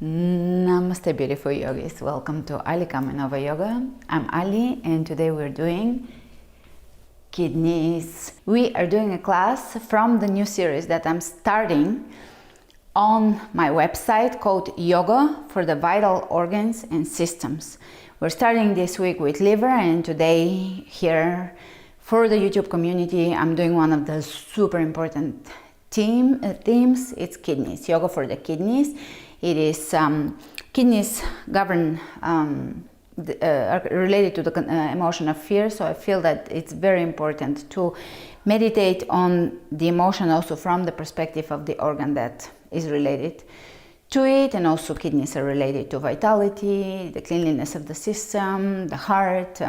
Namaste, beautiful yogis. Welcome to Ali Kamenova Yoga. I'm Ali, and today we're doing kidneys. We are doing a class from the new series that I'm starting on my website called Yoga for the Vital Organs and Systems. We're starting this week with liver, and today here for the YouTube community, I'm doing one of the super important themes. It's kidneys, yoga for the kidneys. It is kidneys govern are related to the emotion of fear, so I feel that it's very important to meditate on the emotion also from the perspective of the organ that is related to it, and also kidneys are related to vitality, the cleanliness of the system, the heart,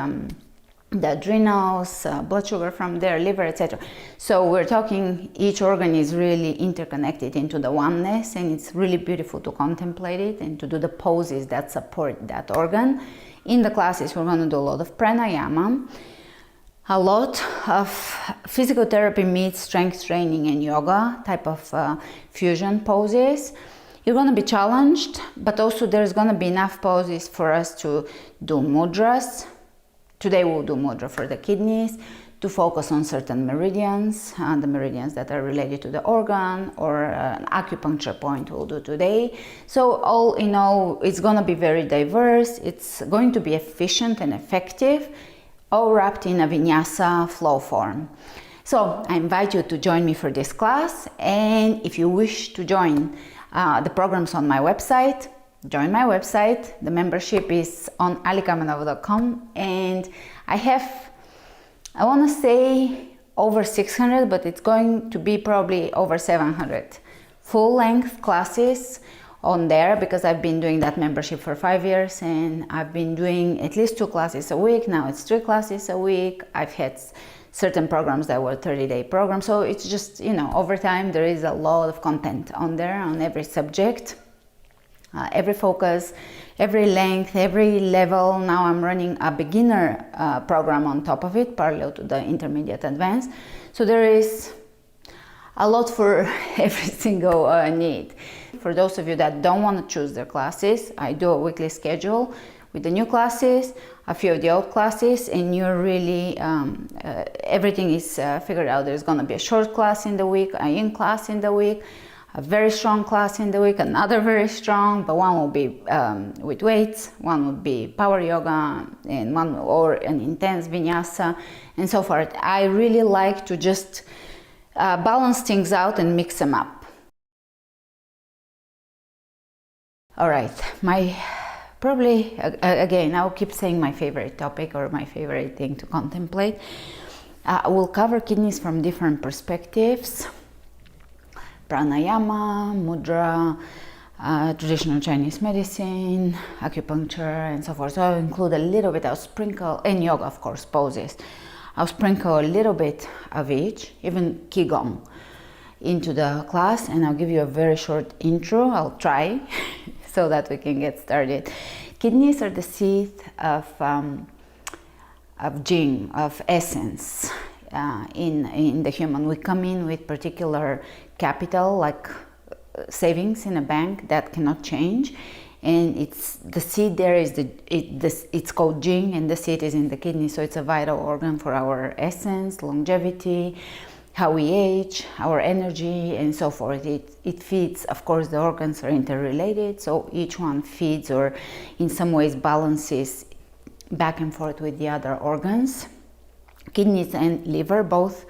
the adrenals, blood sugar from their liver, etc. So we're talking, each organ is really interconnected into the oneness, and it's really beautiful to contemplate it and to do the poses that support that organ. In the classes, we're going to do a lot of pranayama, a lot of physical therapy meets strength training and yoga type of fusion poses. You're going to be challenged, but also there's going to be enough poses for us to do mudras. Today we'll do mudra for the kidneys, to focus on certain meridians, the meridians that are related to the organ, or an acupuncture point we'll do today. So all in all, it's going to be very diverse, it's going to be efficient and effective, all wrapped in a vinyasa flow form. So I invite you to join me for this class, and if you wish to join the programs on my website, join my website. The membership is on alikamenova.com, and I have, I want to say over 600, but it's going to be probably over 700 full-length classes on there, because I've been doing that membership for 5 years, and I've been doing at least 2 classes a week. Now it's 3 classes a week. I've had certain programs that were 30-day programs, so it's just, you know, over time there is a lot of content on there on every subject. Every focus, every length, every level. Now I'm running a beginner program on top of it, parallel to the intermediate advanced. So there is a lot for every single need. For those of you that don't want to choose their classes, I do a weekly schedule with the new classes, a few of the old classes, and you're really, everything is figured out. There's going to be a short class in the week, a yin class in the week, a very strong class in the week, another very strong, but one will be with weights, one would be power yoga, and one or an intense vinyasa, and so forth. I really like to just balance things out and mix them up. All right, probably, again, I'll keep saying my favorite topic or my favorite thing to contemplate. We'll cover kidneys from different perspectives. Pranayama, mudra, traditional Chinese medicine, acupuncture, and so forth. So I'll include a little bit, I'll sprinkle, and yoga, of course, poses. I'll sprinkle a little bit of each, even Gong, into the class, and I'll give you a very short intro. I'll try so that we can get started. Kidneys are the seat of Jing, of essence. In the human, we come in with particular capital, like savings in a bank that cannot change, and it's the seed there is it's called Jing, and the seed is in the kidney. So it's a vital organ for our essence, longevity, how we age, our energy, and so forth. It feeds, of course, the organs are interrelated, so each one feeds or in some ways balances back and forth with the other organs. Kidneys and liver both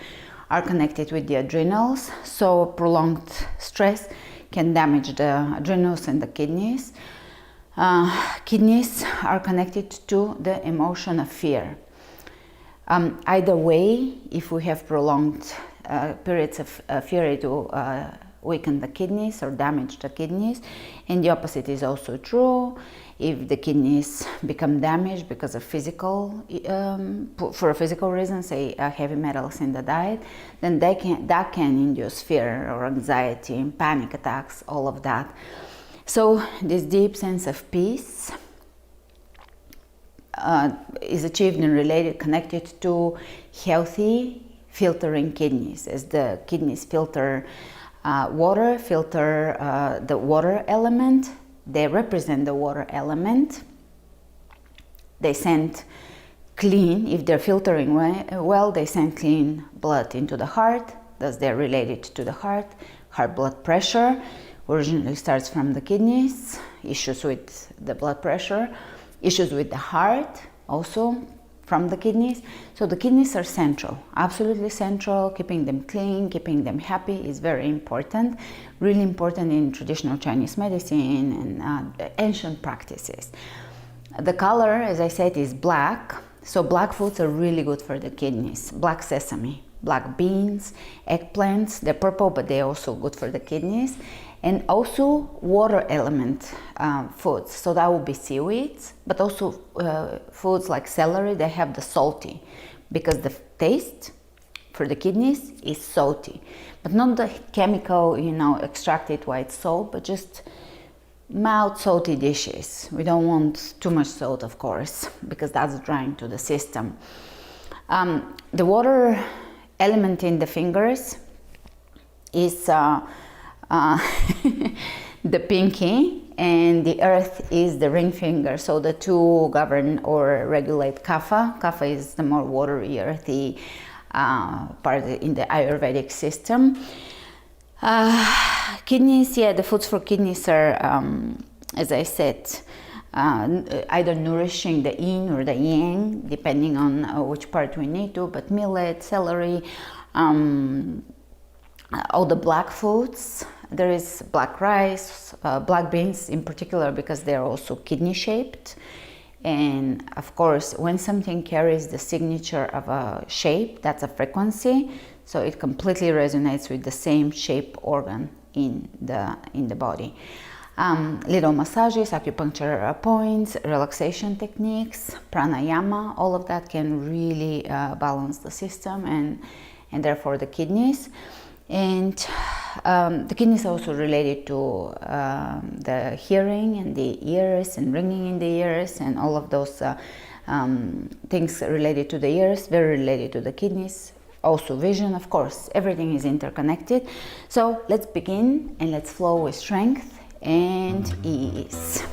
are connected with the adrenals, so prolonged stress can damage the adrenals and the kidneys. Kidneys are connected to the emotion of fear. Either way, if we have prolonged periods of fear, it will weaken the kidneys or damage the kidneys, and the opposite is also true. If the kidneys become damaged because of for a physical reason, say heavy metals in the diet, then that can induce fear or anxiety, panic attacks, all of that. So this deep sense of peace is achieved and related, connected to healthy filtering kidneys, as the kidneys filter water, filter the water element they represent the water element. They send clean, if they're filtering well, they send clean blood into the heart, thus they're related to the heart. Heart blood pressure originally starts from the kidneys, issues with the blood pressure, issues with the heart also from the kidneys. So the kidneys are central, absolutely central. Keeping them clean, keeping them happy is very important, really important in traditional Chinese medicine and ancient practices. The color, as I said, is black. So black foods are really good for the kidneys. Black sesame, black beans, eggplants, they're purple, but they're also good for the kidneys. And also water element foods. So that would be seaweeds, but also foods like celery, they have the salty, because the taste for the kidneys is salty. But not the chemical, extracted white salt, but just mild salty dishes. We don't want too much salt, of course, because that's drying to the system. The water element in the fingers is the pinky, and the earth is the ring finger. So the two govern or regulate kapha. Kapha is the more watery, earthy part in the Ayurvedic system. Kidneys, the foods for kidneys are, as I said, either nourishing the yin or the yang, depending on which part we need to, but millet, celery, all the black foods. There is black rice, black beans in particular, because they're also kidney shaped. And of course, when something carries the signature of a shape, that's a frequency. So it completely resonates with the same shape organ in the body. Little massages, acupuncture points, relaxation techniques, pranayama, all of that can really balance the system and therefore the kidneys. And the kidneys are also related to the hearing and the ears and ringing in the ears and all of those things related to the ears, very related to the kidneys. Also vision, of course, everything is interconnected. So let's begin and let's flow with strength and ease.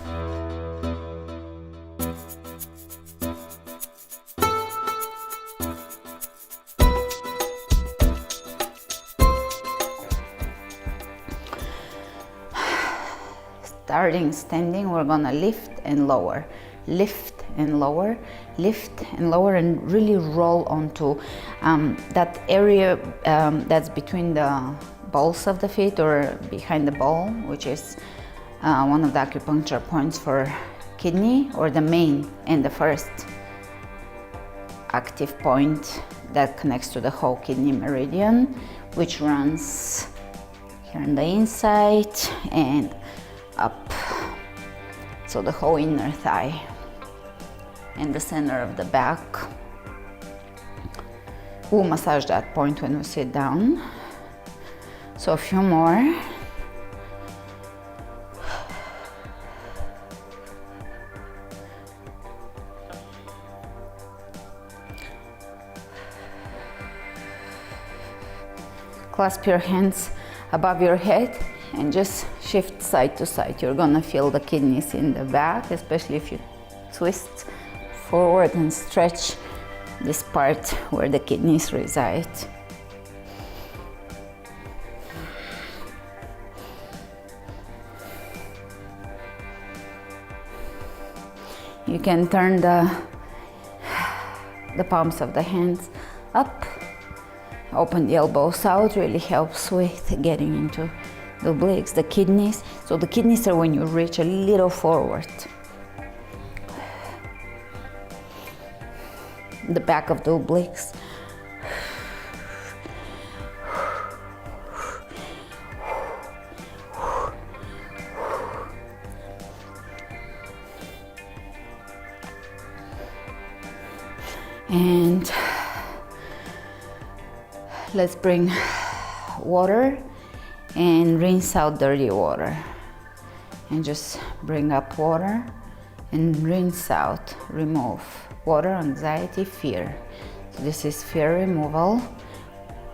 Starting standing, we're gonna lift and lower, lift and lower, lift and lower, and really roll onto that area that's between the balls of the feet or behind the ball, which is one of the acupuncture points for kidney, or the main and the first active point that connects to the whole kidney meridian, which runs here on the inside and up, so the whole inner thigh and the center of the back. We'll massage that point when we sit down. So a few more. Clasp your hands above your head and just shift side to side. You're gonna feel the kidneys in the back, especially if you twist forward and stretch this part where the kidneys reside. You can turn the palms of the hands up, open the elbows out, really helps with getting into the obliques, the kidneys. So the kidneys are when you reach a little forward. The back of the obliques. And let's bring water and rinse out dirty water. And just bring up water and rinse out, remove water, anxiety, fear. So this is fear removal.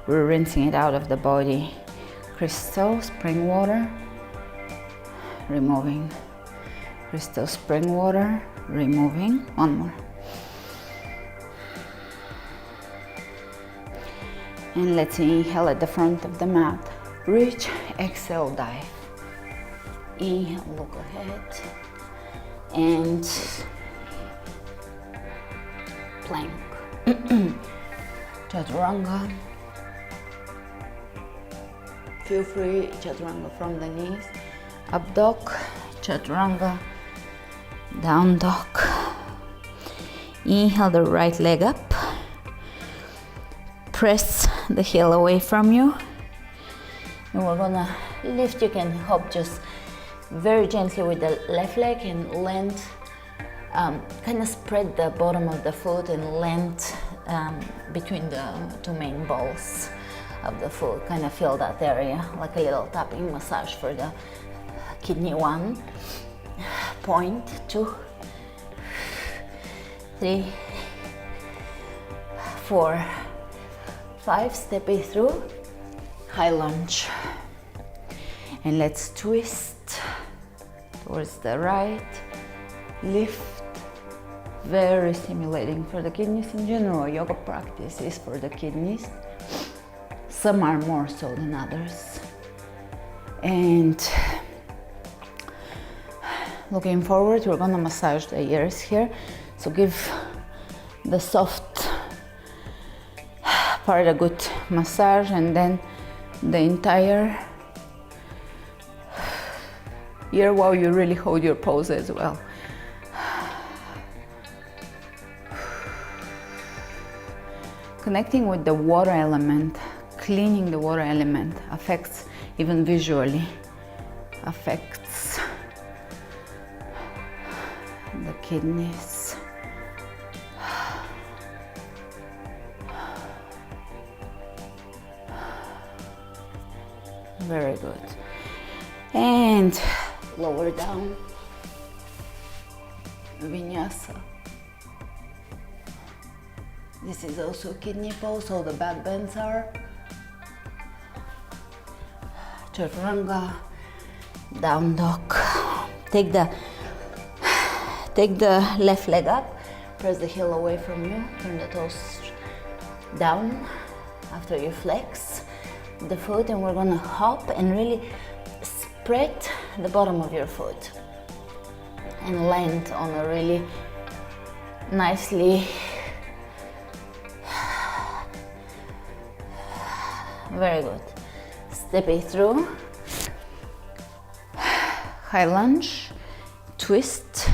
We're rinsing it out of the body. Crystal, spring water, removing crystal spring water, removing. One more. And let's inhale at the front of the mat. Reach, exhale, dive. Inhale, look ahead. And plank. Chaturanga. Feel free, chaturanga from the knees. Up dog, chaturanga. Down dog. Inhale the right leg up. Press the heel away from you. And we're gonna lift. You can hop just very gently with the left leg and land. Kind of spread the bottom of the foot and land between the two main balls of the foot. Kind of feel that area, like a little tapping massage for the kidney. 1, point, 2, 3, 4, 5. Step it through, high lunge. And let's twist towards the right, lift. Very stimulating for the kidneys in general. Yoga practice is for the kidneys. Some are more so than others. And looking forward, we're gonna massage the ears here. So give the soft part a good massage, and then the entire ear while you really hold your pose as well. Connecting with the water element, cleaning the water element affects, even visually, affects the kidneys. Very good. And lower down, Vinyasa. This is also kidney pose, so the back bends are. Chaturanga, down dog. Take the left leg up, press the heel away from you, turn the toes down after you flex the foot, and we're gonna hop and really spread the bottom of your foot and land on a really nicely, very good. Step it through, high lunge, twist,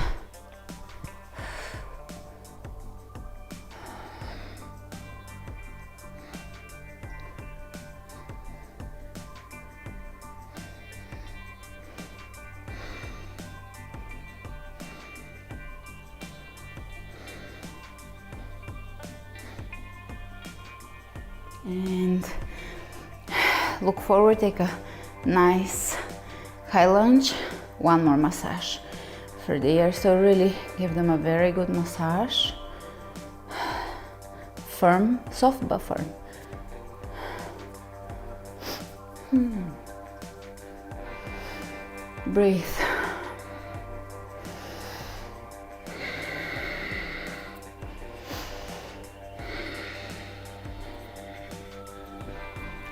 and look forward, take a nice high lunge. One more massage for the ears, so really give them a very good massage. Firm, soft but firm. Breathe.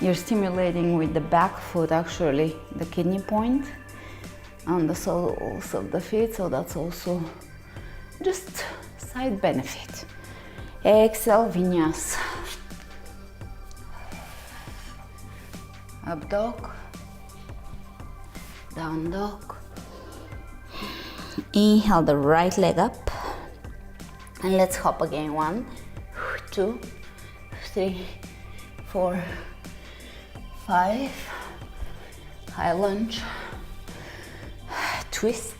You're stimulating with the back foot, actually, the kidney point on the soles of the feet, so that's also just side benefit. Exhale, Vinyasa. Up dog, down dog. Inhale the right leg up, and let's hop again. 1, 2, 3, 4, 5, high lunge, twist,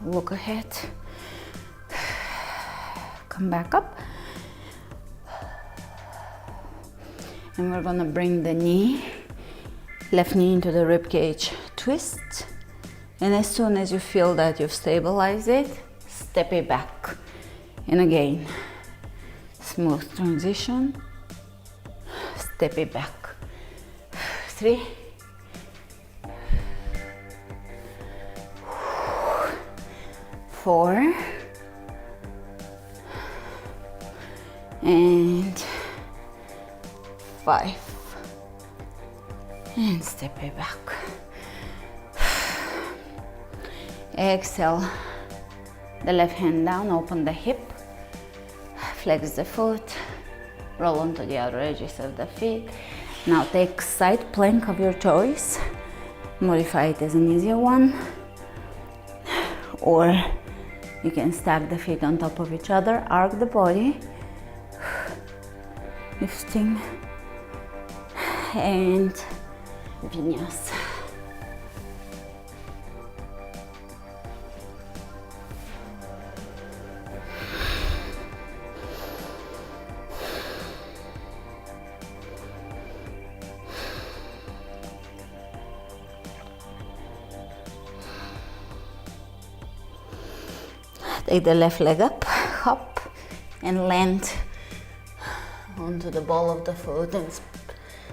look ahead, come back up, and we're gonna bring the knee, left knee into the rib cage, twist. And as soon as you feel that you've stabilized it, step it back. And again, Smooth transition. Step it back. 3, 4, and 5, and step it back. Exhale the left hand down, open the hip, flex the foot, roll onto the outer edges of the feet. Now take side plank of your choice, modify it as an easier one, or you can stack the feet on top of each other, arc the body, lifting, and Vinyasa. Take the left leg up, hop, and land onto the ball of the foot and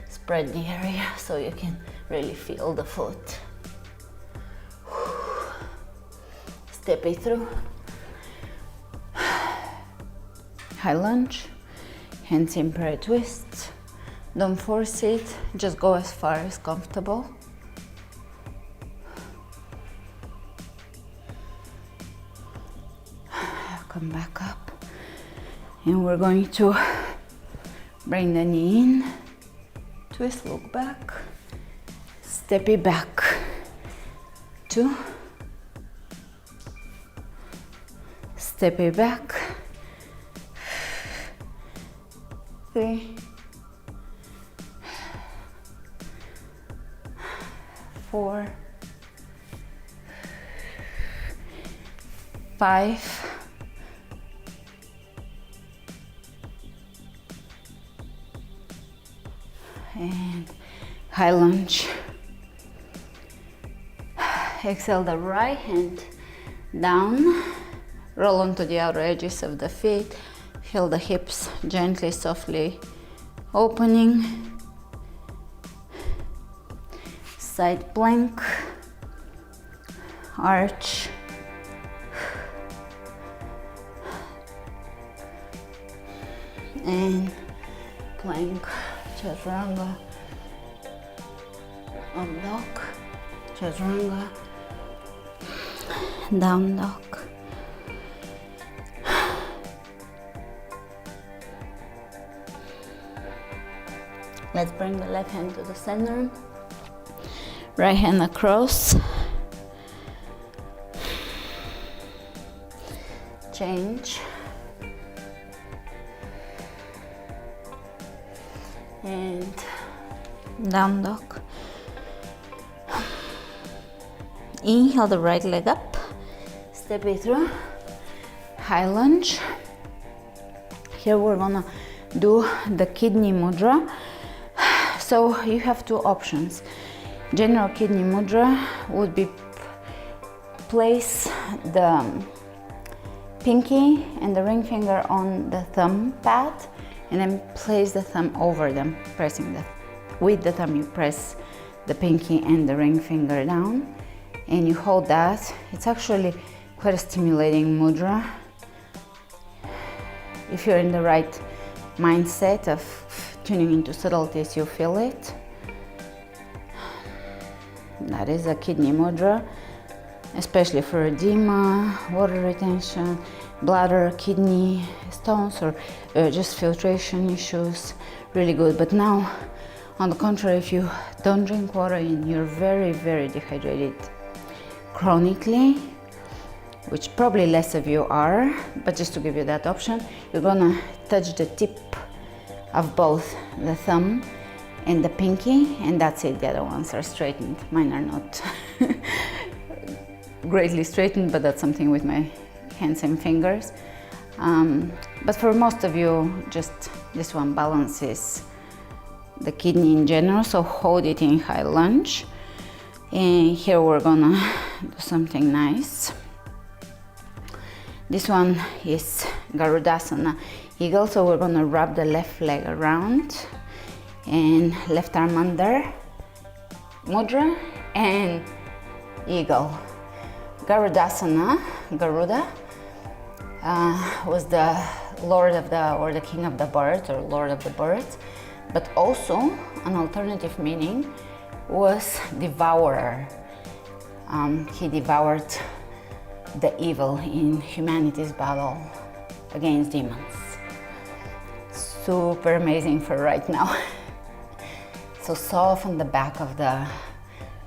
spread the area so you can really feel the foot. Step it through. High lunge, hands in prayer twist. Don't force it, just go as far as comfortable. Come back up, and we're going to bring the knee in, twist, look back, step it back, 2, step it back, 3, 4, 5, and high lunge. Exhale the right hand down, roll onto the outer edges of the feet, feel the hips gently, softly opening. Side plank, arch, and plank. Chaturanga, up dog, chaturanga, down dog. Let's bring the left hand to the center, right hand across, change, and down dog. Inhale the right leg up, step it through, high lunge. Here we're gonna do the kidney mudra. So you have two options. General kidney mudra would be place the pinky and the ring finger on the thumb pad, and then place the thumb over them, pressing with the thumb you press the pinky and the ring finger down, and you hold that. It's actually quite a stimulating mudra. If you're in the right mindset of tuning into subtleties, you feel it. That is a kidney mudra, especially for edema, water retention, bladder, kidney stones, or just filtration issues. Really good. But now, on the contrary, if you don't drink water and you're very, very dehydrated chronically, which probably less of you are, but just to give you that option, you're gonna touch the tip of both the thumb and the pinky, and that's it. The other ones are straightened. Mine are not greatly straightened, but that's something with my hands and fingers. But for most of you, just this one balances the kidney in general, so hold it in high lunge. And here we're gonna do something nice. This one is Garudasana. eagle. So we're gonna wrap the left leg around and left arm under, mudra and eagle. Garudasana, Garuda, was the lord of the, or the king of the birds, or lord of the birds, but also an alternative meaning was devourer. He devoured the evil in humanity's battle against demons. Super amazing for right now. So soften the back of the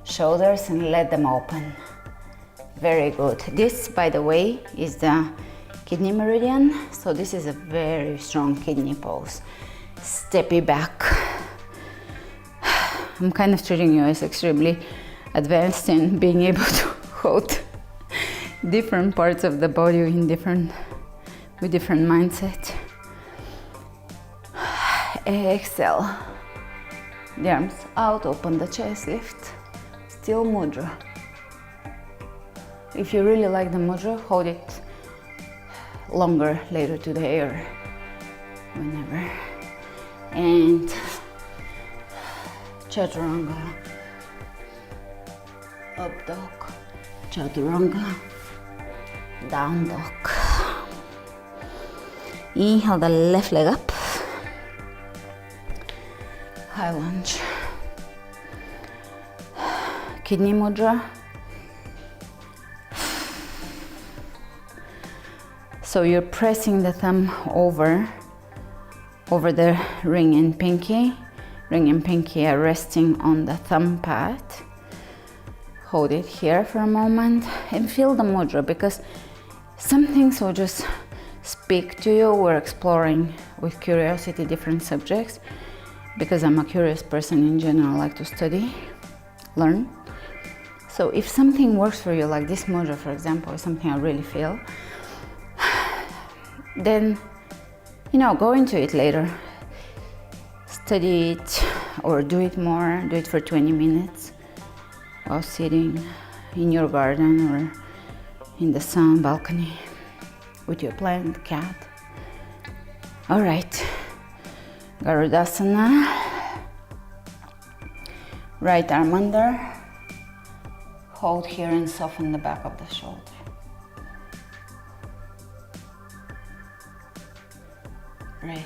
shoulders and let them open. Very good. This, by the way, is the kidney meridian. So this is a very strong kidney pose. Step it back. I'm kind of treating you as extremely advanced in being able to hold different parts of the body with different mindset. Exhale. The arms out, open the chest, lift. Still mudra. If you really like the mudra, hold it longer later today or whenever. And chaturanga, up dog, chaturanga, down dog. Inhale the left leg up, high lunge, kidney mudra. So you're pressing the thumb over the ring and pinky. Ring and pinky are resting on the thumb pad. Hold it here for a moment and feel the mudra, because some things will just speak to you. We're exploring with curiosity different subjects, because I'm a curious person in general. I like to study, learn. So if something works for you, like this mudra, for example, is something I really feel, then, you know, go into it later. Study it or do it more. Do it for 20 minutes while sitting in your garden or in the sun, balcony, with your plant, cat. All right. Garudasana. Right arm under. Hold here and soften the back of the shoulder. Breathe.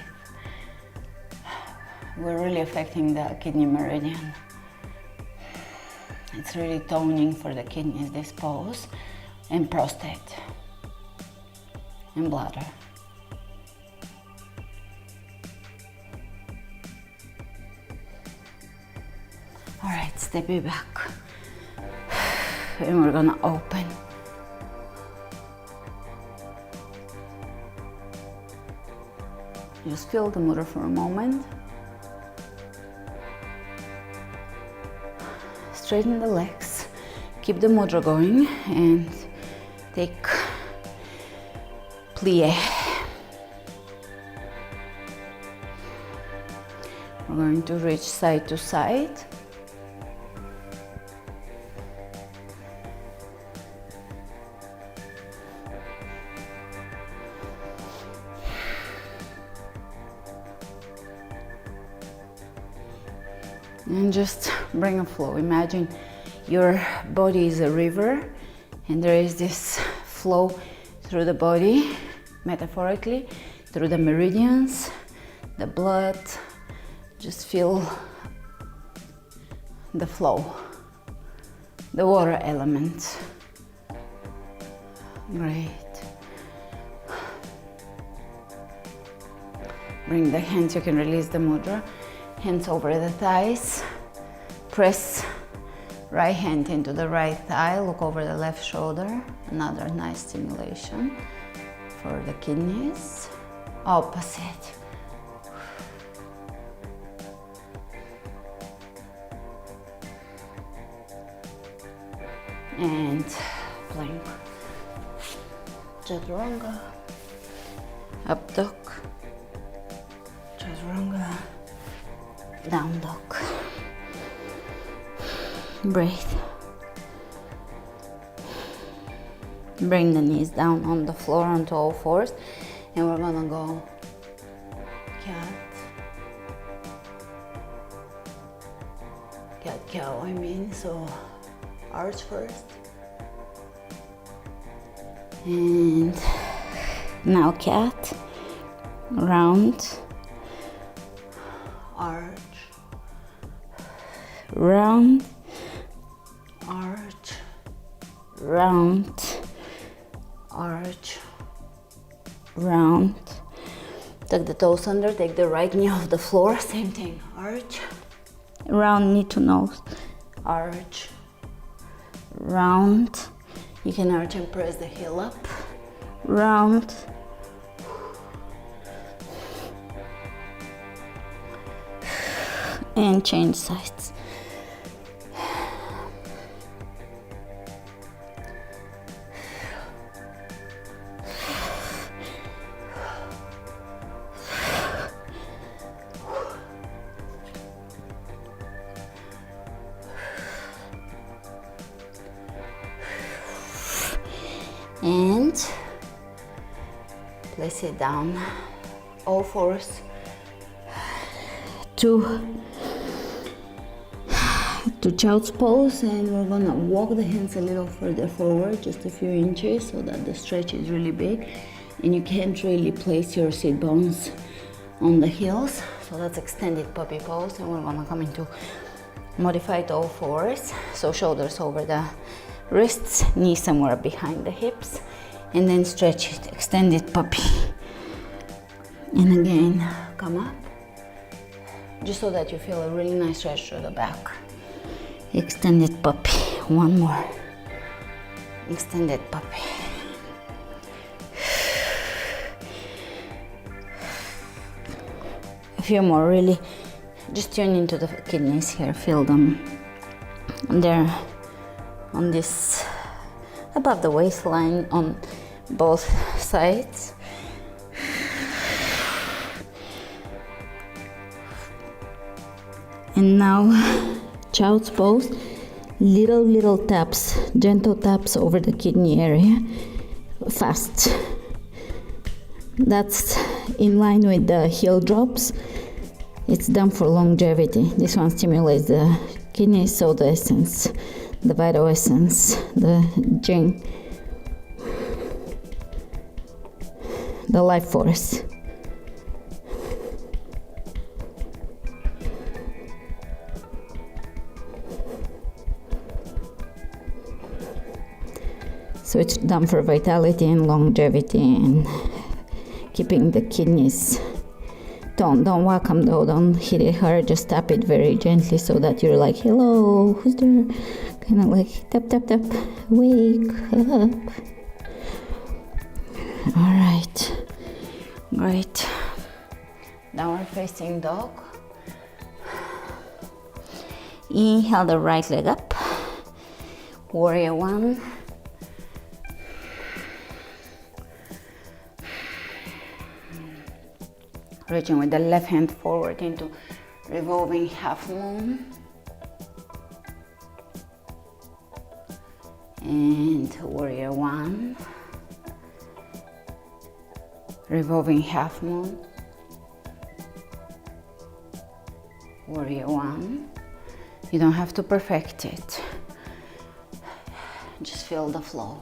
We're really affecting the kidney meridian. It's really toning for the kidneys, this pose, and prostate, and bladder. All right, step it back. And we're gonna open. Just feel the mudra for a moment. Straighten the legs. Keep the mudra going and take plie. We're going to reach side to side. And just bring a flow. Imagine your body is a river and there is this flow through the body, metaphorically, through the meridians, the blood. Just feel the flow, the water element. Great. Bring the hands, you can release the mudra. Hands over the thighs. Press right hand into the right thigh. Look over the left shoulder. Another nice stimulation for the kidneys. Opposite. And plank. Chaturanga. Up dog. Chaturanga. Down dog. Breathe. Bring the knees down on the floor onto all fours, and we're gonna go cat, cat cow I mean, so arch first, and now cat, round, arch, round, arch, round, arch, round. Tuck the toes under, take the right knee off the floor, same thing, arch, round, knee to nose, arch, round. You can arch and press the heel up, round, and change sides. And place it down, all fours, to child's pose, and we're gonna walk the hands a little further forward, just a few inches, so that the stretch is really big, and you can't really place your sit bones on the heels, so that's extended puppy pose, and we're gonna come into modified all fours, so shoulders over the wrists, knees somewhere behind the hips, and then stretch it, extended puppy. And again, come up, just so that you feel a really nice stretch through the back. Extended puppy, one more. Extended puppy. A few more, really. Just tune into the kidneys here, feel them. They're on this, above the waistline on both sides. And now, child's pose, little taps, gentle taps over the kidney area, fast. That's in line with the heel drops. It's done for longevity. This one stimulates the kidneys, so the essence, the vital essence, the Jing, the life force. So it's done for vitality and longevity and keeping the kidneys. Don't whack them though, don't hit it hard, just tap it very gently so that you're like, hello, who's there? Kind of like tap, tap, tap, wake up. All right, great. Downward facing dog. Inhale the right leg up, warrior one. Reaching with the left hand forward into revolving half moon. And warrior one. Revolving half moon. Warrior one. You don't have to perfect it. Just feel the flow.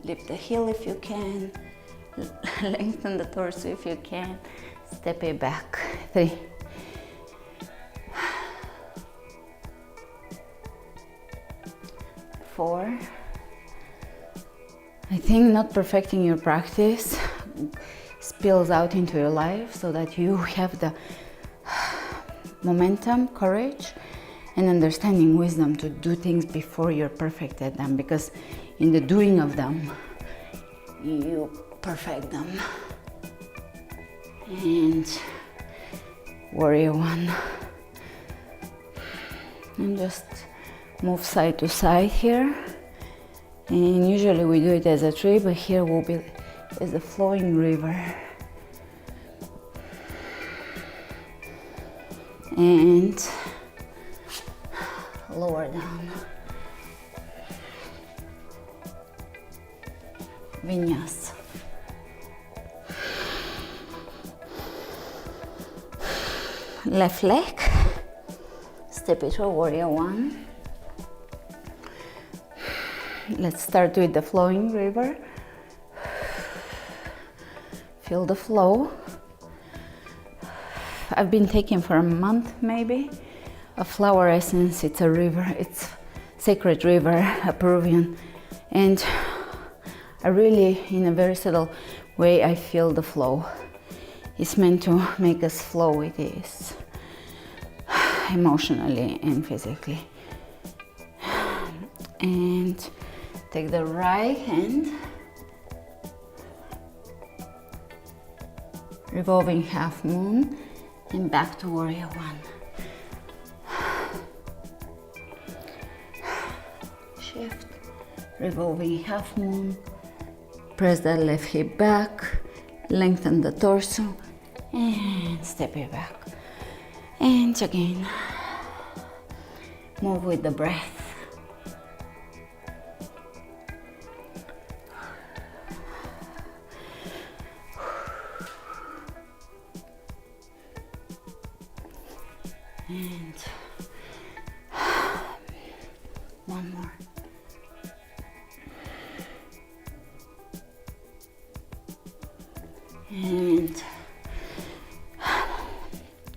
Lift the heel if you can. Lengthen the torso if you can. Step it back. 3. 4. I think not perfecting your practice spills out into your life so that you have the momentum, courage, and understanding, wisdom to do things before you're perfect at them, because in the doing of them, you perfect them. And warrior one. And just move side to side here. And usually we do it as a tree, but here will be as a flowing river. And lower down. Vinyasa. left leg, step it through, warrior one. Let's start with the flowing river. Feel the flow. I've been taking for a month maybe a flower essence. It's a river, it's sacred river, a Peruvian, and I really, in a very subtle way, I feel the flow. It's meant to make us flow with ease, emotionally and physically. And take the right hand, revolving half moon, and back to warrior one. Shift, revolving half moon, press that left hip back, lengthen the torso, and step it back. And again, move with the breath. And one more. And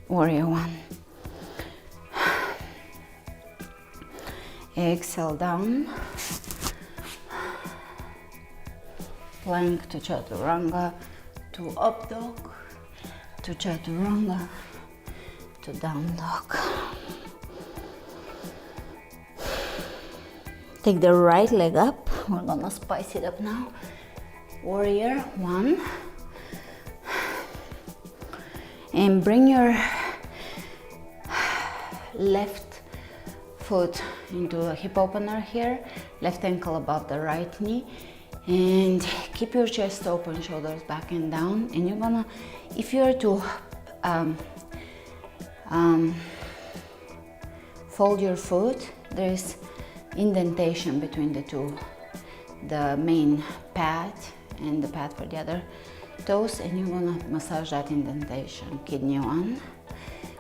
warrior one. Exhale down. Plank to chaturanga, to up dog, to chaturanga, to down dog. Take the right leg up. We're gonna spice it up now. Warrior one. And bring your left foot into a hip opener here, left ankle above the right knee, and keep your chest open, shoulders back and down. And you're gonna, if you're to fold your foot, there's indentation between the two, the main pad and the pad for the other toes, and you want to massage that indentation. Kidney one,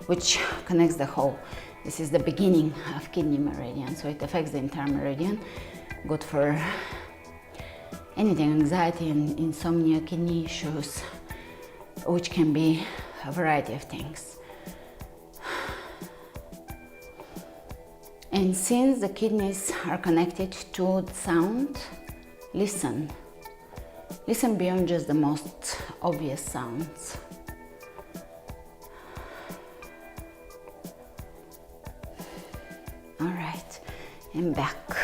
which connects the whole. This is the beginning of kidney meridian, so it affects the entire meridian. Good for anything, anxiety and insomnia, kidney issues, which can be a variety of things. And since the kidneys are connected to the sound, listen. Listen beyond just the most obvious sounds. All right, and back,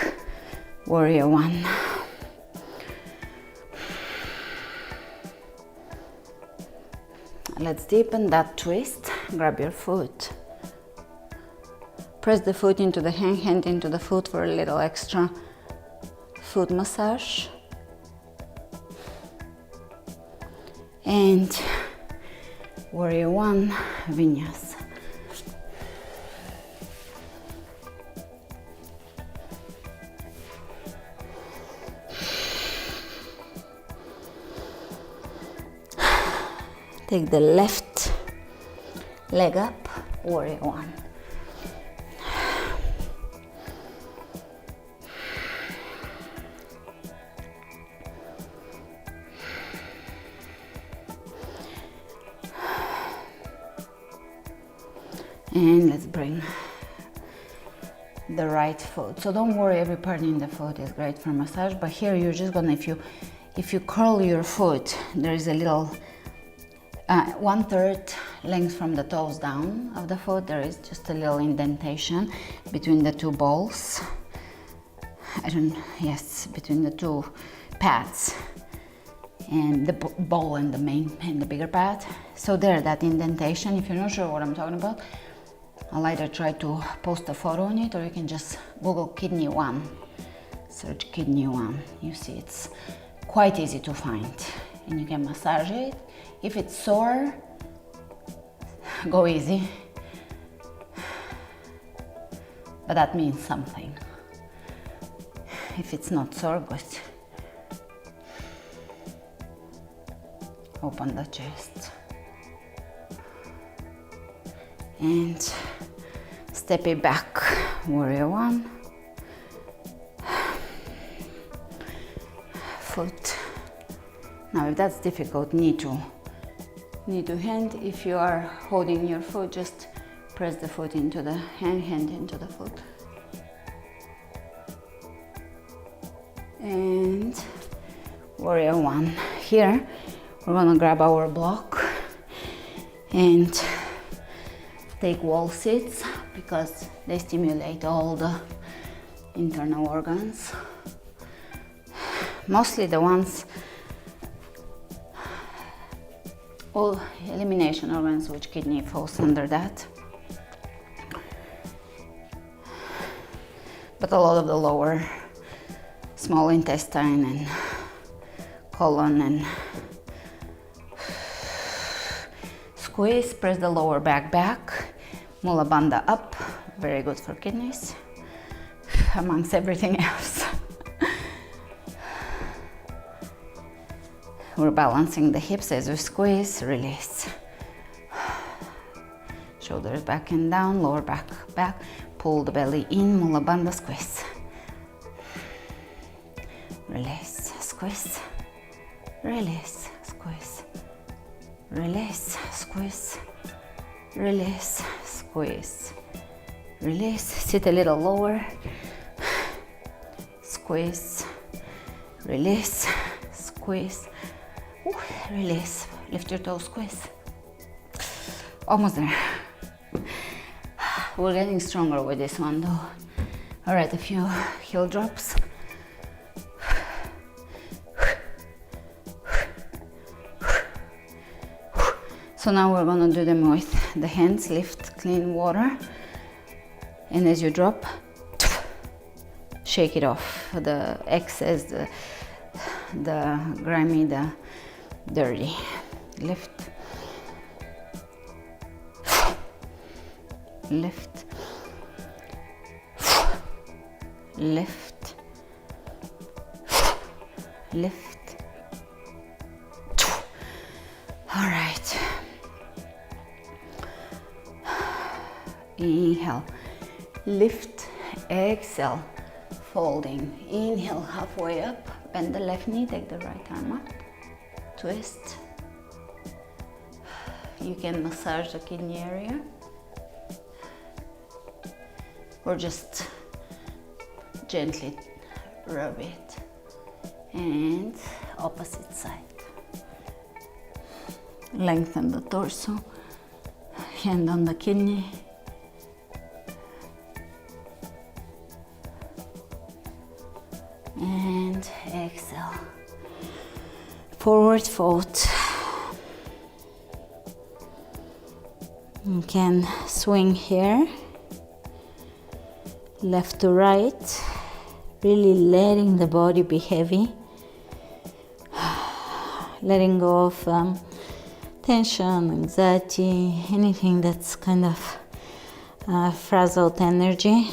warrior one. Let's deepen that twist. Grab your foot. Press the foot into the hand, hand into the foot for a little extra foot massage. And warrior one, vinyasa. Take the left leg up, warrior one. And let's bring the right foot. So don't worry, every part in the foot is great for massage, but here you're just gonna, if you curl your foot, there is a little 1/3 length from the toes down of the foot. There is just a little indentation between the two balls. Between the two pads, and the ball and the main and the bigger pad. So there, that indentation. If you're not sure what I'm talking about, I'll either try to post a photo on it, or you can just Google kidney one. Search kidney one. You see, it's quite easy to find, and you can massage it. If it's sore, go easy, but that means something. If it's not sore, good. Open the chest. and step it back. Warrior one. Foot. Now if that's difficult, knee to hand. If you are holding your foot, just press the foot into the hand into the foot. And warrior one. Here we're gonna grab our block and take wall sits because they stimulate all the internal organs, mostly the ones, all elimination organs, which kidney falls under that, but a lot of the lower small intestine and colon. And squeeze, press the lower back, Mula Bandha up, very good for kidneys, amongst everything else. We're balancing the hips as we squeeze, release. Shoulders back and down, lower back, pull the belly in, Mula Bandha, squeeze. Release, squeeze, release, squeeze, release, squeeze, release, squeeze, release. Sit a little lower, squeeze, release, squeeze, release. Lift your toes, squeeze. Almost there. We're getting stronger with this one though. All right, a few heel drops. So now we're gonna do them with the hands. Lift clean water, and as you drop, shake it off. The excess, the grimy, the dirty. Lift, lift, lift, lift. All right. Inhale, lift, exhale, folding. Inhale, halfway up, bend the left knee, take the right arm up, twist. You can massage the kidney area or just gently rub it. And opposite side. Lengthen the torso, hand on the kidney. And exhale. Forward fold. You can swing here, left to right, really letting the body be heavy, letting go of tension, anxiety, anything that's kind of frazzled energy,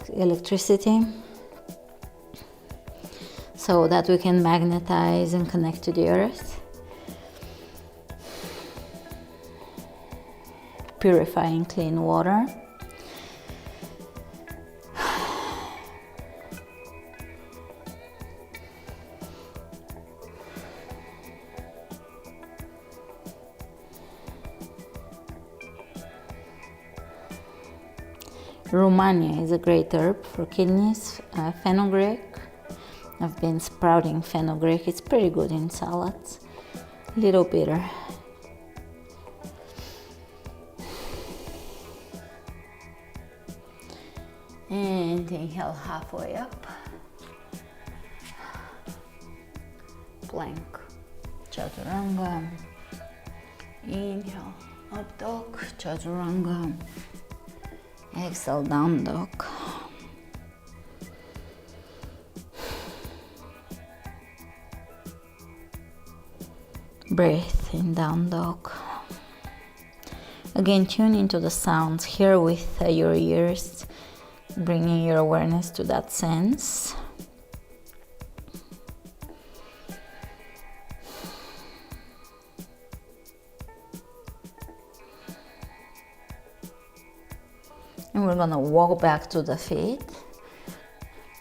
electricity, so that we can magnetize and connect to the earth. Purifying clean water. Romania is a great herb for kidneys. Fenugreek. I've been sprouting fenugreek. It's pretty good in salads. Little bitter. And inhale halfway up. Plank. Chaturanga. Inhale, up dog, chaturanga. Exhale, down dog. Breathe in down dog. Again, tune into the sounds. Hear with your ears, bringing your awareness to that sense. And we're gonna walk back to the feet,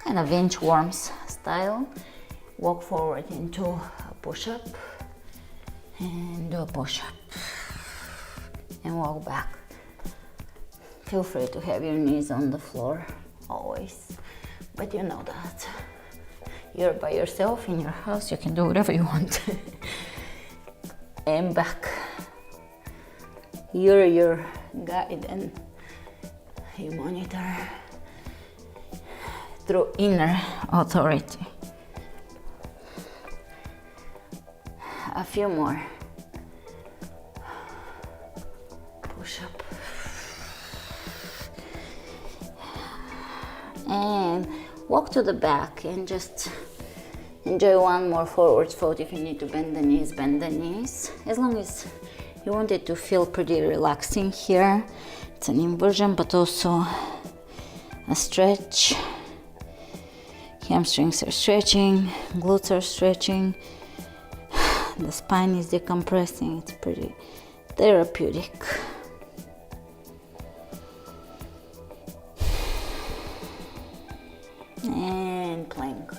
kind of inchworms style. Walk forward into a push-up and do a push-up and walk back. Feel free to have your knees on the floor always, but you know that you're by yourself in your house, you can do whatever you want. And back. You're your guide and you monitor through inner authority. A few more. Push up. And walk to the back and just enjoy one more forward fold. If you need to bend the knees, bend the knees. As long as you want it to feel pretty relaxing here. It's an inversion, but also a stretch. Hamstrings are stretching, glutes are stretching. The spine is decompressing. It's pretty therapeutic. And plank.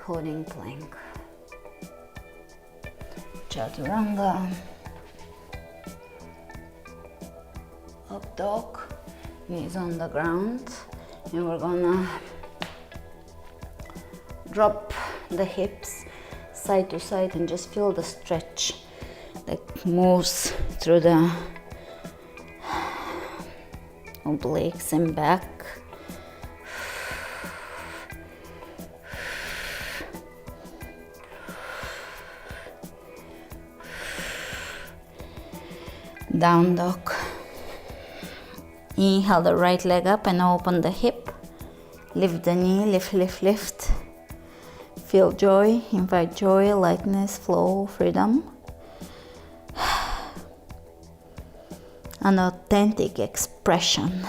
Holding plank. Chaturanga. Up dog. Knees on the ground. And we're gonna drop the hips side to side and just feel the stretch that moves through the obliques and back. Down dog. Inhale the right leg up and open the hip. Lift the knee, lift, lift, lift. Feel joy, invite joy, lightness, flow, freedom. An authentic expression.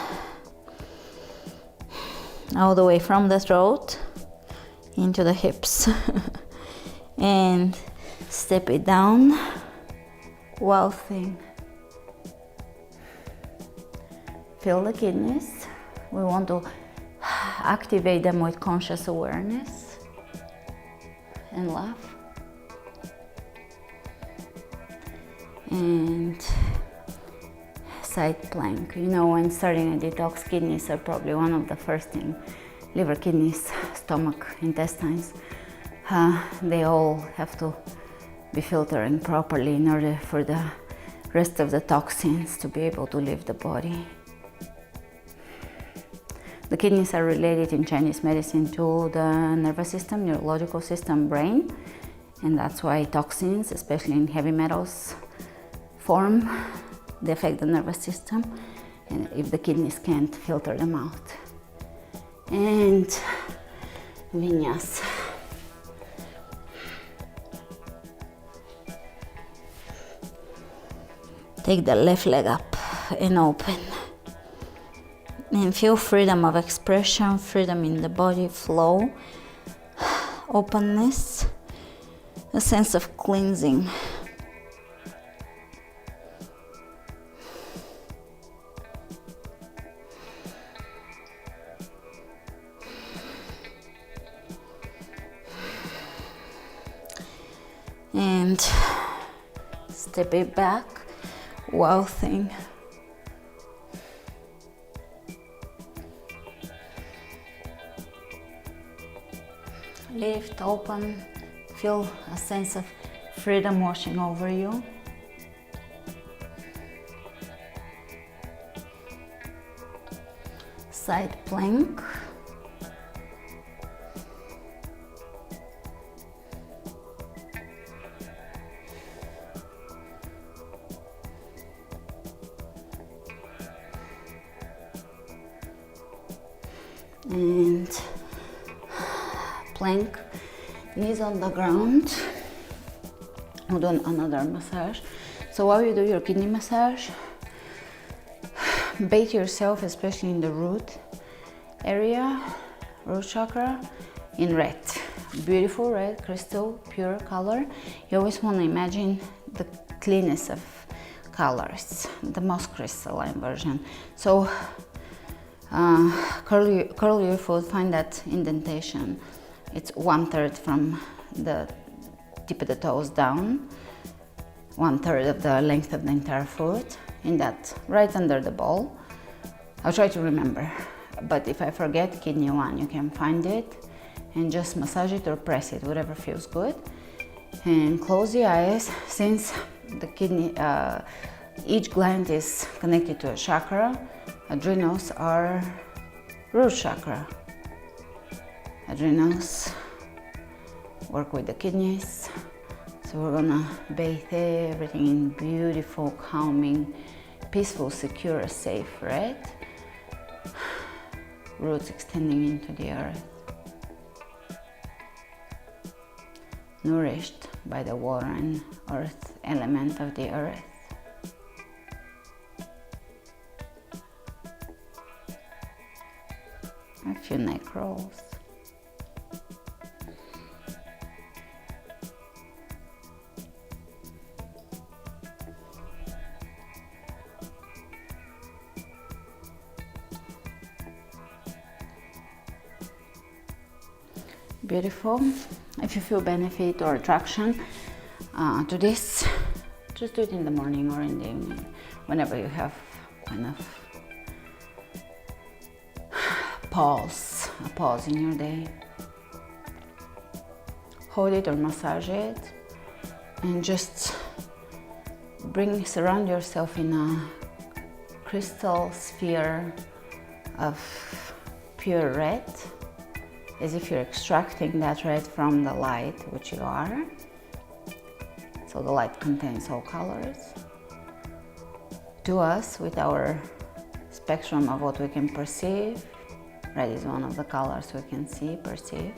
All the way from the throat into the hips. And step it down. Wow thing. Feel the kidneys. We want to activate them with conscious awareness. And laugh. And side plank. You know, when starting a detox, kidneys are probably one of the first things. Liver, kidneys, stomach, intestines. They all have to be filtering properly in order for the rest of the toxins to be able to leave the body. The kidneys are related in Chinese medicine to the nervous system, neurological system, brain, and that's why toxins, especially in heavy metals form, they affect the nervous system, and if the kidneys can't filter them out. And Vinyasa. Take the left leg up and open. And feel freedom of expression, freedom in the body, flow, openness, a sense of cleansing. And step it back, wow thing. Lift, open, feel a sense of freedom washing over you. Side plank. And plank, knees on the ground. We'll do another massage. So while you do your kidney massage, bathe yourself, especially in the root area, root chakra, in red. Beautiful red, crystal, pure color. You always want to imagine the cleanness of colors, the most crystalline version. So curl your foot, find that indentation. It's 1/3 from the tip of the toes down, 1/3 of the length of the entire foot, in that, right under the ball. I'll try to remember, but if I forget, kidney 1, you can find it and just massage it or press it, whatever feels good. And close the eyes. Since the kidney, each gland is connected to a chakra, adrenals are root chakra. Adrenals work with the kidneys. So we're gonna bathe everything in beautiful, calming, peaceful, secure, safe red. Roots extending into the earth. Nourished by the water and earth element of the earth. A few neck rolls. Beautiful. If you feel benefit or attraction to this, just do it in the morning or in the evening, whenever you have kind of a pause in your day. Hold it or massage it, and just surround yourself in a crystal sphere of pure red, as if you're extracting that red from the light, which you are. So the light contains all colors. To us, with our spectrum of what we can perceive, red is one of the colors we can see, perceive.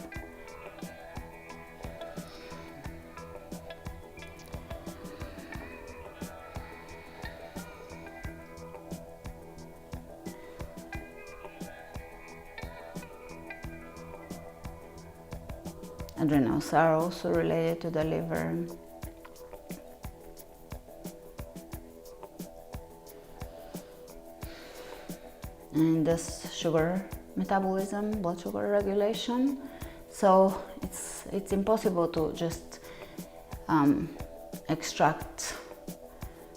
Adrenals are also related to the liver. And this sugar metabolism, blood sugar regulation. So it's impossible to just extract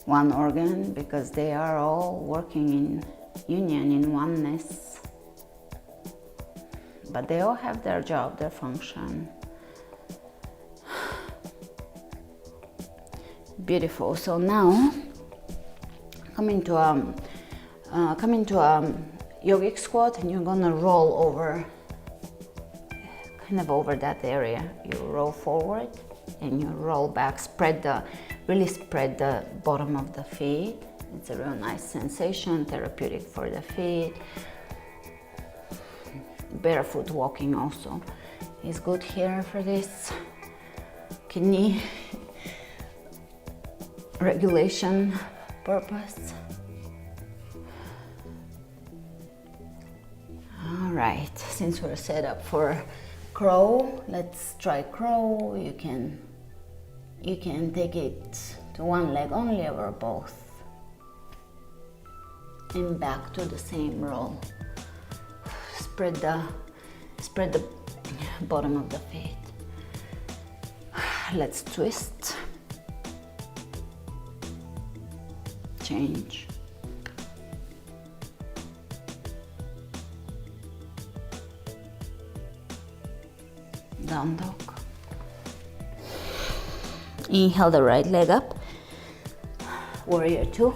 one organ, because they are all working in union, in oneness. But they all have their job, their function. Beautiful. So now come to yogic squat, and you're gonna roll over, kind of over that area. You roll forward and you roll back. Really spread the bottom of the feet. It's a real nice sensation, therapeutic for the feet. Barefoot walking also is good here for this kidney regulation purpose. All right, since we're set up for crow, let's try crow. You can take it to one leg only or both, and back to the same roll. Spread the bottom of the feet. Let's twist. Change. Down dog. Inhale the right leg up. Warrior 2.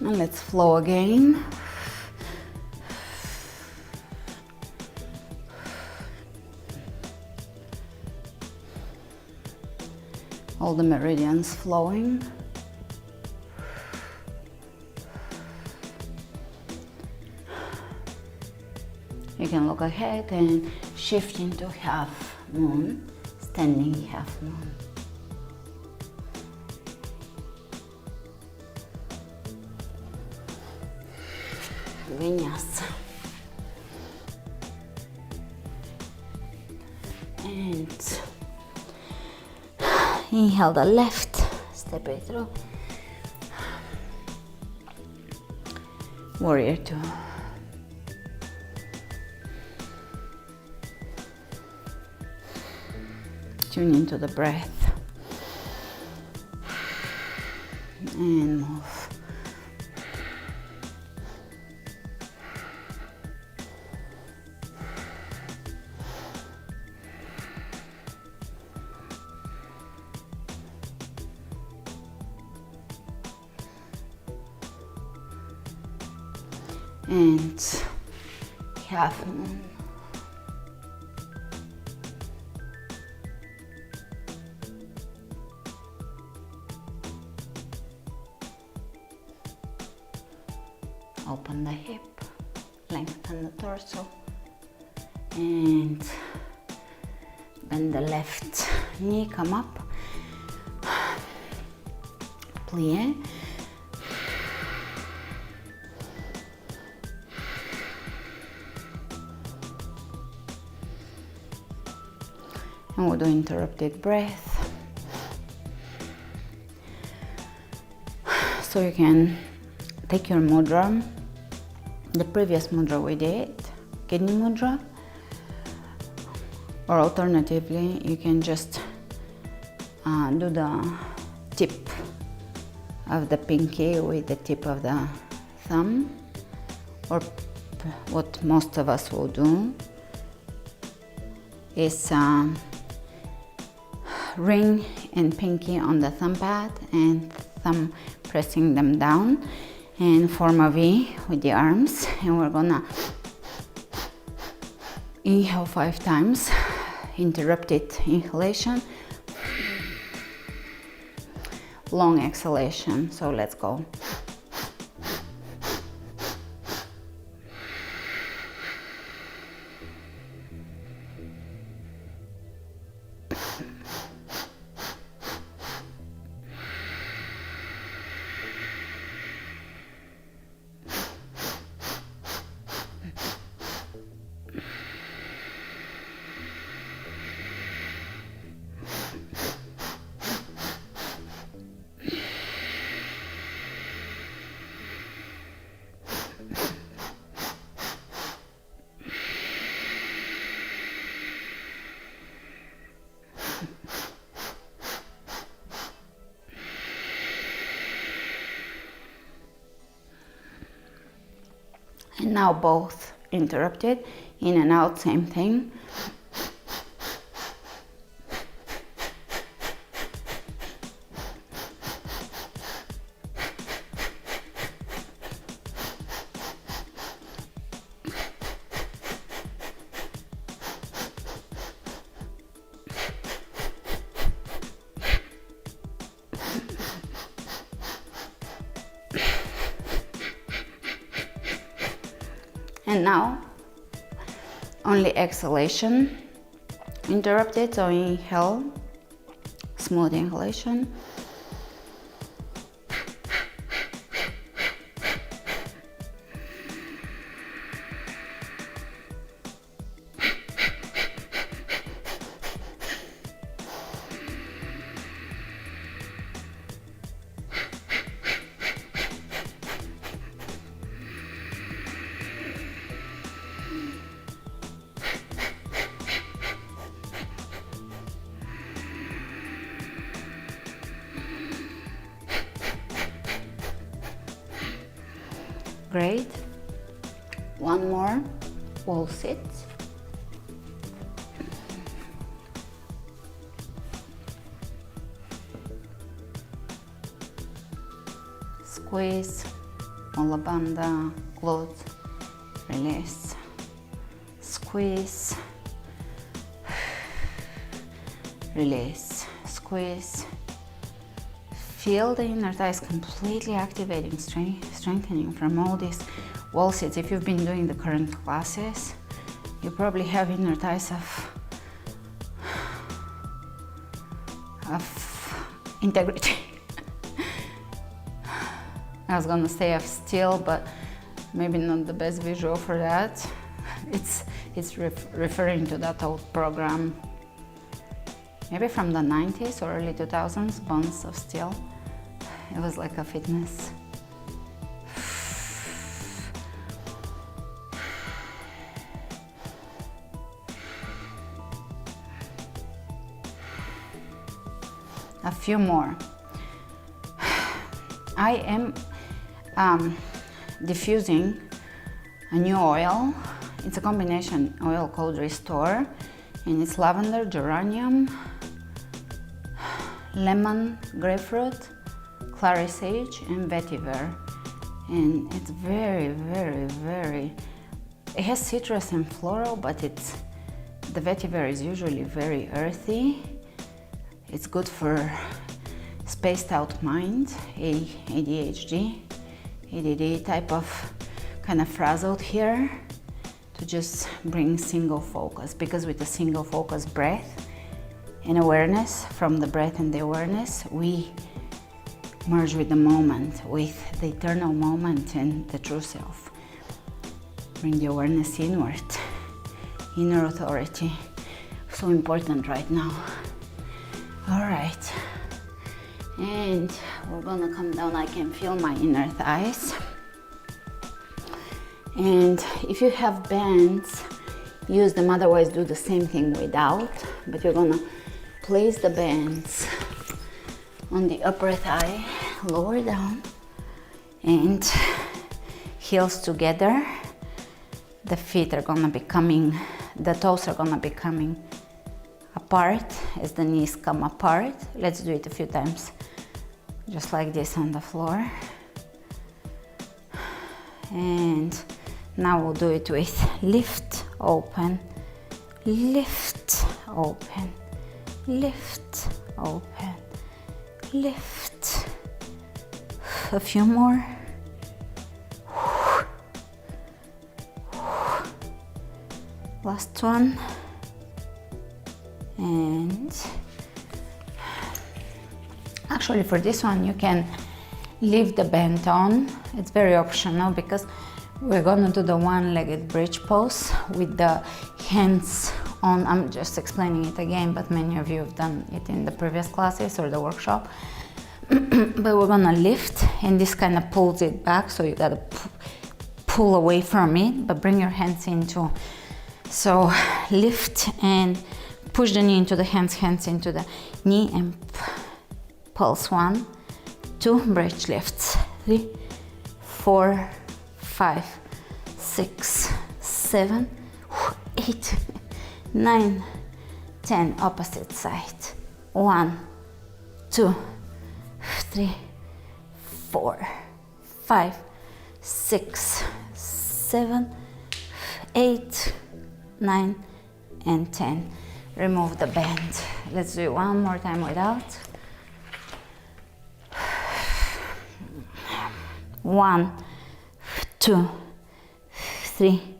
And let's flow again. All the meridians flowing. You can look ahead and shift into half moon, standing half moon. Vinyasa. And inhale the left, step it through. Warrior two. Tune into the breath and move. And half moon. Open the hip, lengthen the torso, and bend the left knee, come up, plie. And we'll do interrupted breath. So you can take your mudra, the previous mudra we did, kidney mudra, or alternatively you can just do the tip of the pinky with the tip of the thumb, or what most of us will do is ring and pinky on the thumb pad and thumb pressing them down and form a V with the arms. And we're gonna inhale 5 times, interrupted inhalation, long exhalation. So let's go. And now both interrupted, in and out, same thing. And now, only exhalation interrupted, so inhale, smooth inhalation. Great. One more wall sit. Squeeze, molla bandha, glute, release. Squeeze, release, squeeze. Feel the inner thighs completely activating, strengthening from all these wall sits. If you've been doing the current classes, you probably have inner thighs of integrity. I was gonna say of steel, but maybe not the best visual for that. It's referring to that old program maybe from the 90s or early 2000s, Bones of Steel. It was like a fitness. A few more. I am diffusing a new oil. It's a combination oil called Restore, and it's lavender, geranium, lemon, grapefruit, clary sage, and vetiver. And it's very, very, very, it has citrus and floral, but the vetiver is usually very earthy. It's good for spaced out mind, ADHD, ADD type of kind of frazzled here, to just bring single focus, because with a single focus breath and awareness, from the breath and the awareness, we merge with the moment, with the eternal moment and the true self. Bring the awareness inward, inner authority, so important right now. All right, and we're gonna come down. I can feel my inner thighs. And if you have bands, use them, otherwise do the same thing without. But you're gonna place the bands on the upper thigh, lower down, and heels together. The feet are gonna be coming, the toes are gonna be coming apart as the knees come apart. Let's do it a few times, just like this on the floor. And now we'll do it with lift, open, lift, open, lift, open, lift. A few more. Last one. And actually for this one you can leave the band on. It's very optional, because we're gonna do the one-legged bridge pose with the hands on. I'm just explaining it again, but many of you have done it in the previous classes or the workshop. But we're gonna lift, and this kind of pulls it back, so you gotta pull away from it, but bring your hands into. So lift and push the knee into the hands, hands into the knee, and pulse. 1, 2, bridge lifts. 3, 4, 5, 6, 7, 8, 9, 10. Opposite side. 1, 2, 3, 4, 5, 6, 7, 8, 9, and 10. Remove the band. Let's do it one more time without. 1, 2, 3.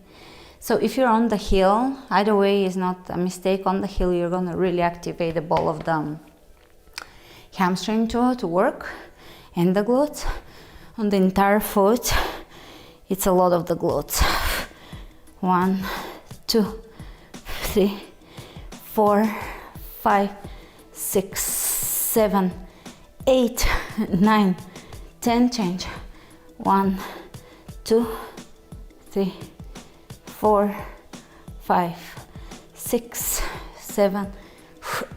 So if you're on the heel, either way is not a mistake. On the heel, you're gonna really activate the ball of the hamstring to work, and the glutes. On the entire foot, it's a lot of the glutes. 1, 2, 3, 4, 5, 6, 7, 8, 9, 10. Change. 1, 2, 3, 4, 5, 6, 7,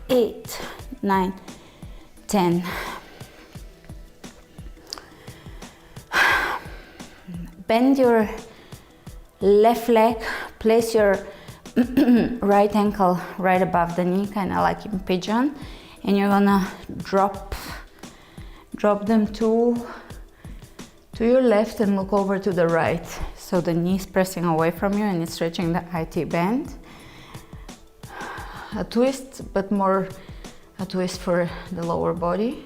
8, 9, 10. Bend your left leg, place your right ankle right above the knee, kind of like in pigeon, and you're gonna drop them to your left and look over to the right. So the knee is pressing away from you and it's stretching the IT band. A twist, but more a twist for the lower body.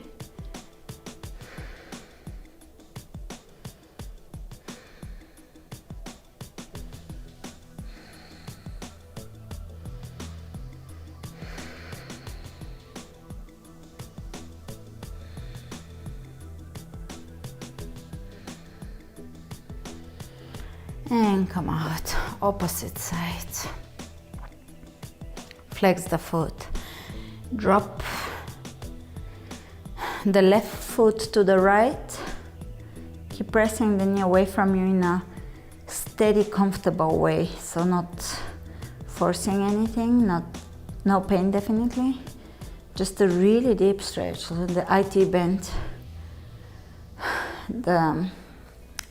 And come out, opposite side. Flex the foot. Drop the left foot to the right. Keep pressing the knee away from you in a steady, comfortable way. So not forcing anything, no pain definitely. Just a really deep stretch. So the IT bend, the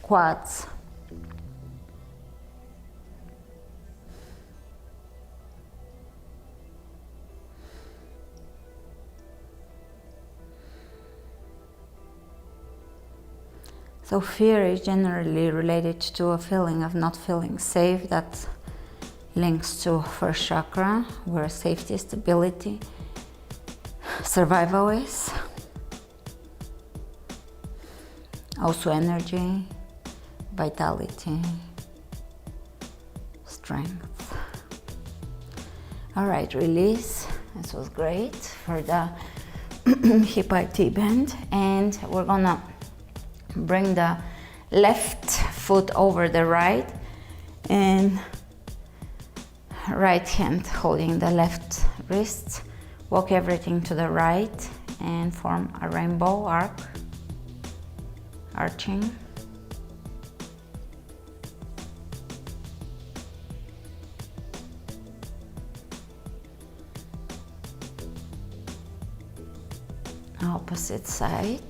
quads. So fear is generally related to a feeling of not feeling safe. That links to first chakra, where safety, stability, survival is. Also energy, vitality, strength. All right, release. This was great for the hip IT bend. And we're gonna bring the left foot over the right and right hand holding the left wrist. Walk everything to the right and form a rainbow arc, arching. Opposite side.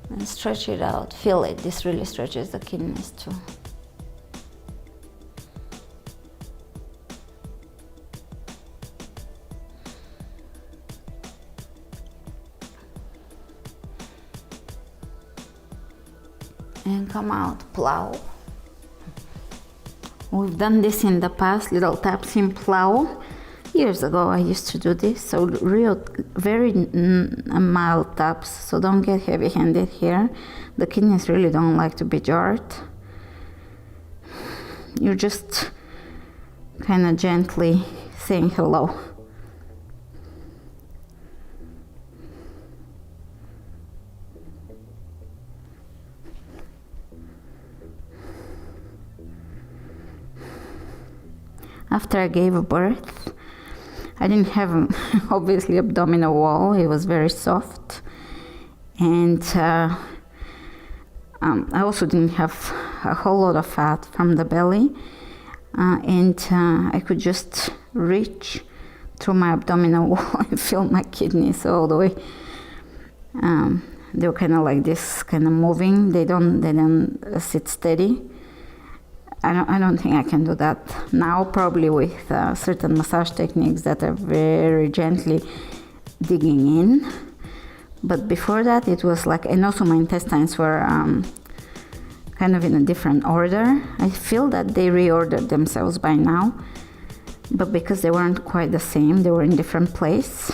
And stretch it out, feel it. This really stretches the kidneys too. And come out, plow. We've done this in the past, little taps in plow. Years ago I used to do this, so real, very mild taps, so don't get heavy-handed here. The kidneys really don't like to be jarred. You're just kind of gently saying hello. After I gave birth, I didn't have, obviously, abdominal wall. It was very soft. And I also didn't have a whole lot of fat from the belly. I could just reach through my abdominal wall and feel my kidneys all the way. They were kind of like this, kind of moving. They don't sit steady. I don't think I can do that now, probably with certain massage techniques that are very gently digging in. But before that, it was like, and also my intestines were kind of in a different order. I feel that they reordered themselves by now, but because they weren't quite the same, they were in different place.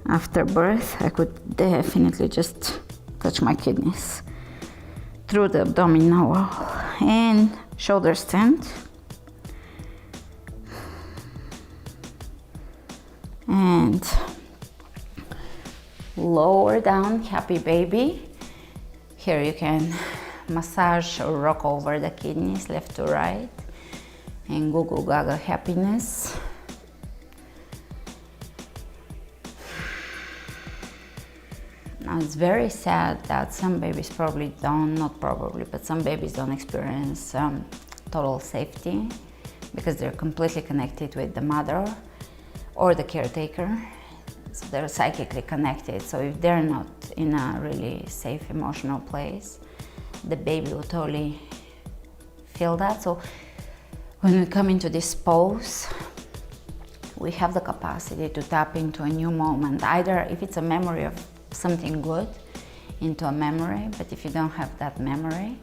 After birth, I could definitely just touch my kidneys through the abdominal wall. And shoulder stand. And lower down, happy baby. Here you can massage or rock over the kidneys left to right. And goo goo gaga happiness. Now it's very sad that some babies probably don't, not probably, but some babies don't experience total safety because they're completely connected with the mother or the caretaker. So they're psychically connected. So if they're not in a really safe emotional place, the baby will totally feel that. So when we come into this pose, we have the capacity to tap into a new moment, either if it's a memory of something good, into a memory, but if you don't have that memory,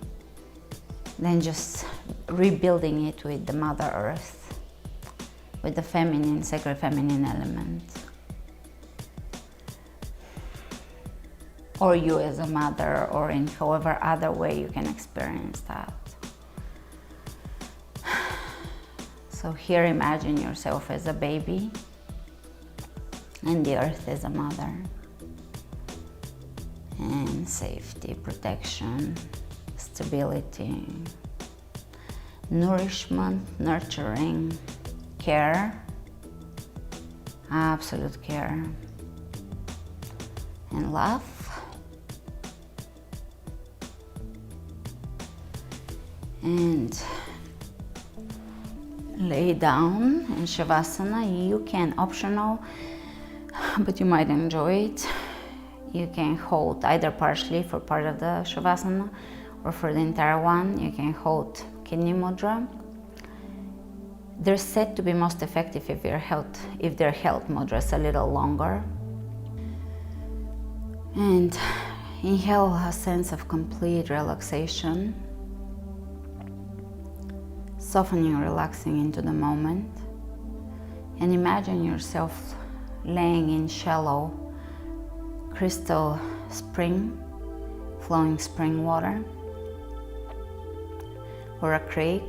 then just rebuilding it with the Mother Earth, with the feminine, sacred feminine element. Or you as a mother, or in however other way you can experience that. So here imagine yourself as a baby and the earth as a mother. And safety, protection, stability, nourishment, nurturing, care, absolute care and love. And lay down in Shavasana. You can, optional, but you might enjoy it, you can hold either partially for part of the Shavasana or for the entire one. You can hold kidney mudra. They're said to be most effective if they're held mudras a little longer. And inhale a sense of complete relaxation, softening, relaxing into the moment, and imagine yourself laying in shallow crystal spring, flowing spring water, or a creek,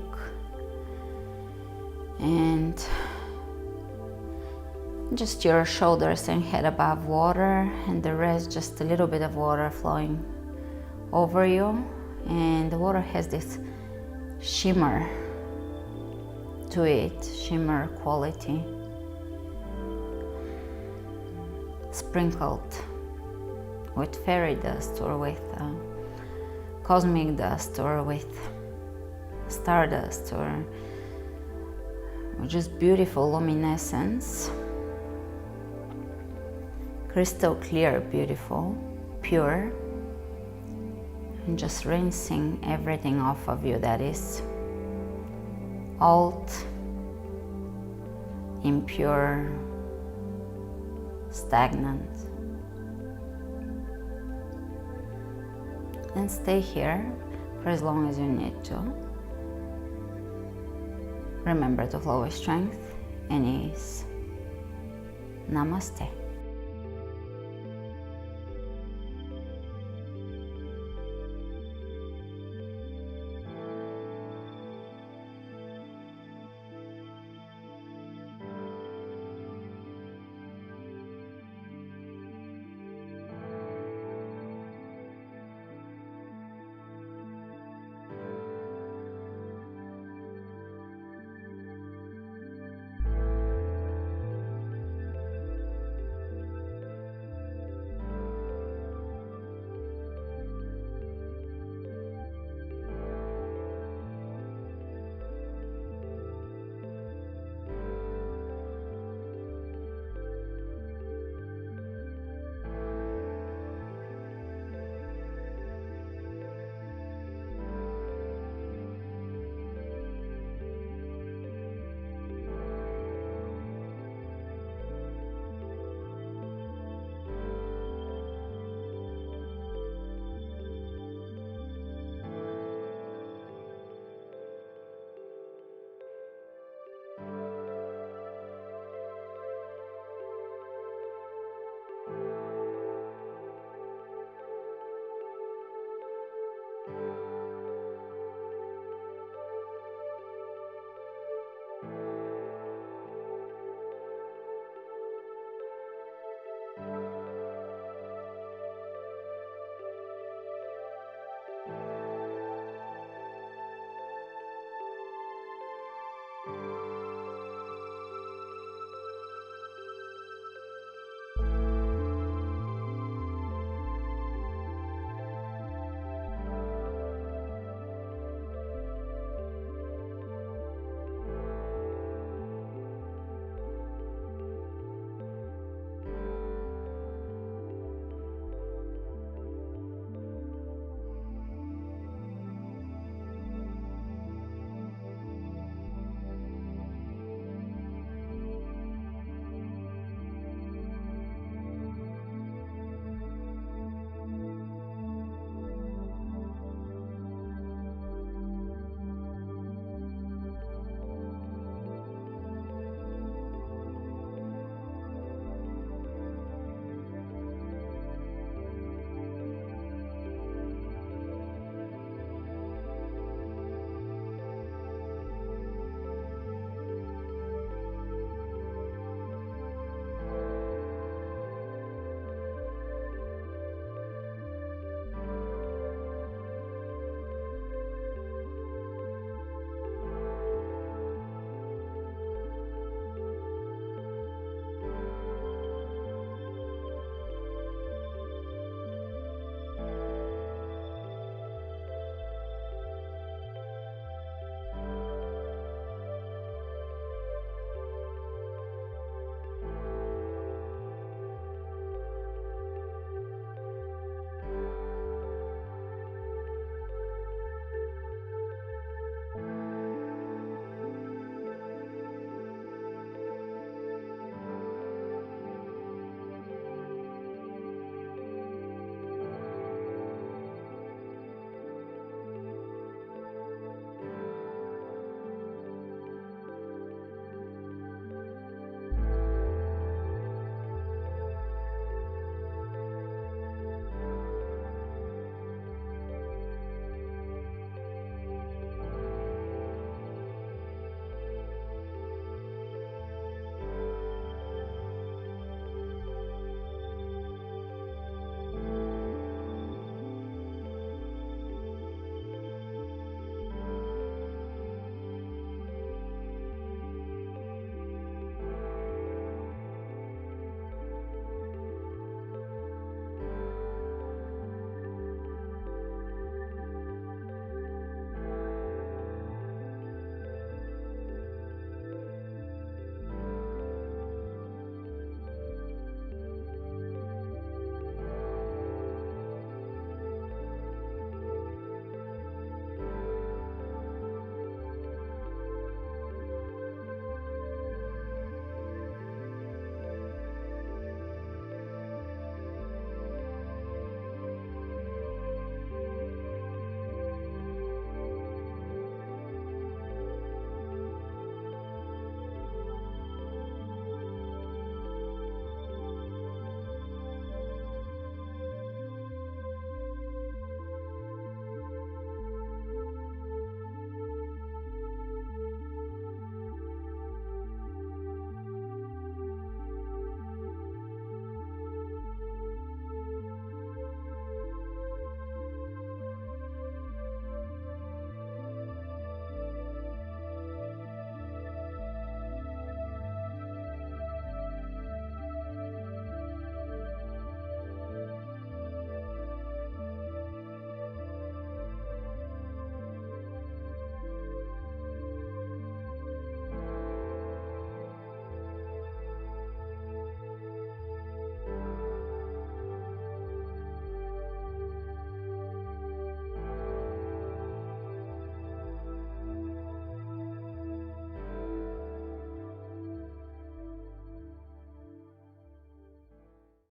and just your shoulders and head above water, and the rest just a little bit of water flowing over you. And the water has this shimmer to it, shimmer quality, sprinkled with fairy dust or with cosmic dust or with stardust or just beautiful luminescence, crystal clear, beautiful, pure, and just rinsing everything off of you that is old, impure, stagnant. And stay here for as long as you need to. Remember to flow with strength and ease. Namaste.